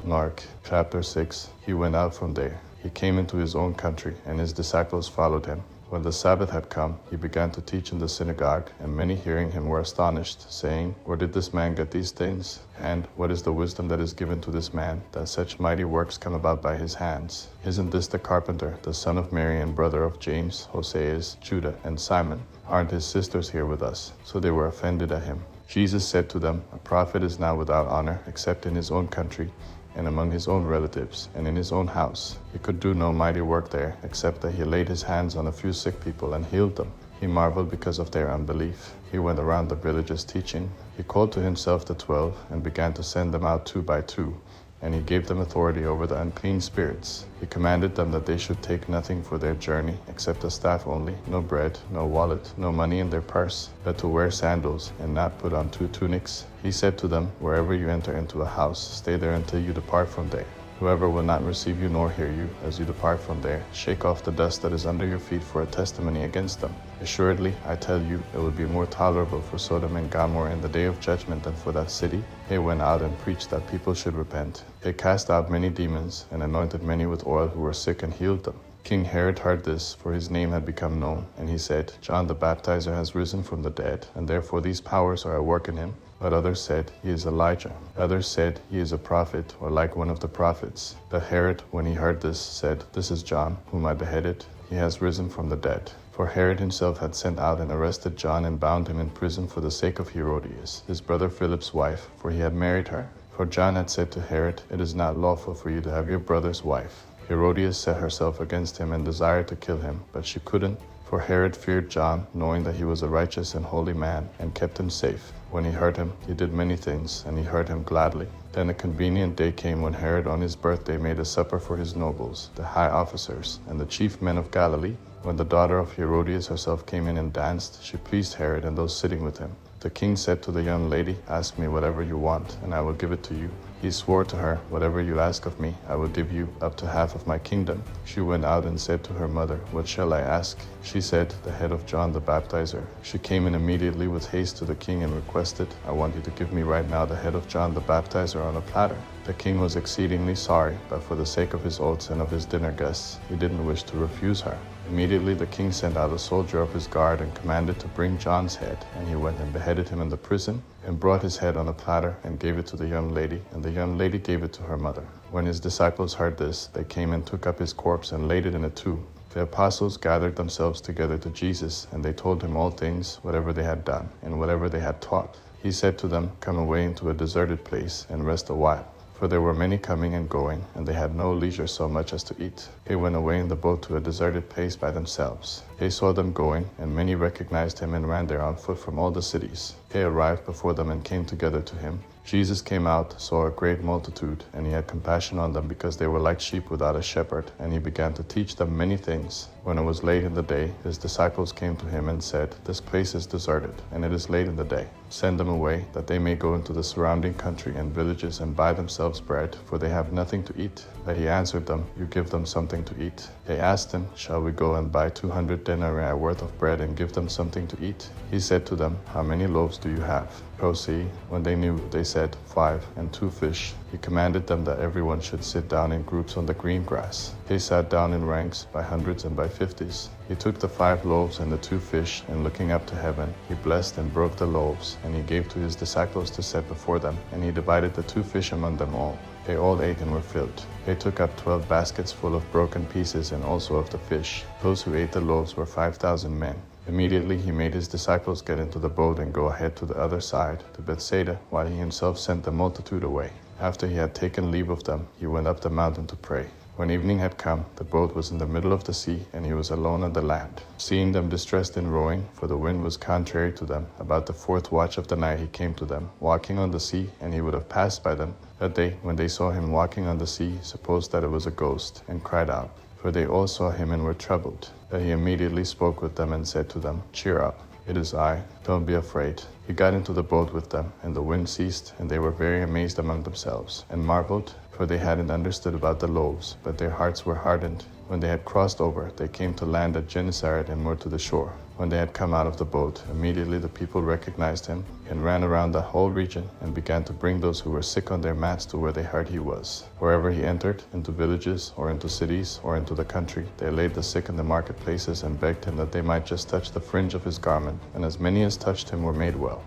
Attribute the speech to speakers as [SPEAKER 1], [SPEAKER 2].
[SPEAKER 1] Mark chapter 6. He went out from there. He came into his own country, and his disciples followed him. When the Sabbath had come, he began to teach in the synagogue, and many hearing him were astonished, saying, Where did this man get these things? And what is the wisdom that is given to this man, that such mighty works come about by his hands? Isn't this the carpenter, the son of Mary and brother of James, Hoseas, Judah, and Simon? Aren't his sisters here with us? So they were offended at him. Jesus said to them, A prophet is not without honor, except in his own country, and among his own relatives, and in his own house. He could do no mighty work there, except that he laid his hands on a few sick people and healed them. He marveled because of their unbelief. He went around the villages teaching. He called to himself the 12, and began to send them out 2 by 2, and he gave them authority over the unclean spirits. He commanded them that they should take nothing for their journey, except a staff only, no bread, no wallet, no money in their purse, but to wear sandals, and not put on 2 tunics. He said to them, Wherever you enter into a house, stay there until you depart from there. Whoever will not receive you nor hear you as you depart from there, shake off the dust that is under your feet for a testimony against them. Assuredly, I tell you, it would be more tolerable for Sodom and Gomorrah in the day of judgment than for that city. They went out and preached that people should repent. They cast out many demons and anointed many with oil who were sick and healed them. King Herod heard this, for his name had become known, and he said, John the Baptizer has risen from the dead, and therefore these powers are at work in him. But others said, He is Elijah. Others said, He is a prophet, or like one of the prophets. But Herod, when he heard this, said, This is John, whom I beheaded. He has risen from the dead. For Herod himself had sent out and arrested John and bound him in prison for the sake of Herodias, his brother Philip's wife, for he had married her. For John had said to Herod, It is not lawful for you to have your brother's wife. Herodias set herself against him and desired to kill him, but she couldn't, for Herod feared John, knowing that he was a righteous and holy man, and kept him safe. When he heard him, he did many things, and he heard him gladly. Then a convenient day came when Herod on his birthday made a supper for his nobles, the high officers, and the chief men of Galilee. When the daughter of Herodias herself came in and danced, she pleased Herod and those sitting with him. The king said to the young lady, Ask me whatever you want, and I will give it to you. He swore to her, Whatever you ask of me, I will give you, up to half of my kingdom. She went out and said to her mother, What shall I ask? She said, The head of John the Baptizer. She came in immediately with haste to the king and requested, I want you to give me right now the head of John the Baptizer on a platter. The king was exceedingly sorry, but for the sake of his oaths and of his dinner guests, he didn't wish to refuse her. Immediately the king sent out a soldier of his guard and commanded to bring John's head, and he went and beheaded him in the prison, and brought his head on a platter, and gave it to the young lady, and the young lady gave it to her mother. When his disciples heard this, they came and took up his corpse and laid it in a tomb. The apostles gathered themselves together to Jesus, and they told him all things, whatever they had done, and whatever they had taught. He said to them, Come away into a deserted place, and rest a while. For there were many coming and going, and they had no leisure so much as to eat. They went away in the boat to a deserted place by themselves. They saw them going, and many recognized him and ran there on foot from all the cities. They arrived before them and came together to him. Jesus came out, saw a great multitude, and he had compassion on them because they were like sheep without a shepherd, and he began to teach them many things. When it was late in the day, his disciples came to him and said, This place is deserted, and it is late in the day. Send them away, that they may go into the surrounding country and villages and buy themselves bread, for they have nothing to eat. But he answered them, You give them something to eat. They asked him, Shall we go and buy 200 denarii worth of bread and give them something to eat? He said to them, How many loaves do you have? Proceed. When they knew, they said, 5 and 2 fish. He commanded them that everyone should sit down in groups on the green grass. They sat down in ranks, by hundreds and by fifties. He took the 5 loaves and the 2 fish, and looking up to heaven, he blessed and broke the loaves, and he gave to his disciples to set before them, and he divided the 2 fish among them all. They all ate and were filled. They took up 12 baskets full of broken pieces and also of the fish. Those who ate the loaves were 5,000 men. Immediately he made his disciples get into the boat and go ahead to the other side, to Bethsaida, while he himself sent the multitude away. After he had taken leave of them, he went up the mountain to pray. When evening had come, the boat was in the middle of the sea, and he was alone on the land. Seeing them distressed in rowing, for the wind was contrary to them, about the 4th watch of the night he came to them, walking on the sea, and he would have passed by them. But they, when they saw him walking on the sea, supposed that it was a ghost, and cried out. For they all saw him and were troubled. But he immediately spoke with them and said to them, Cheer up, it is I, don't be afraid. He got into the boat with them, and the wind ceased, and they were very amazed among themselves, and marveled, for they hadn't understood about the loaves, but their hearts were hardened. When they had crossed over, they came to land at Gennesaret and moored to the shore. When they had come out of the boat, immediately the people recognized him and ran around the whole region and began to bring those who were sick on their mats to where they heard he was. Wherever he entered, into villages or into cities or into the country, they laid the sick in the marketplaces and begged him that they might just touch the fringe of his garment, and as many as touched him were made well.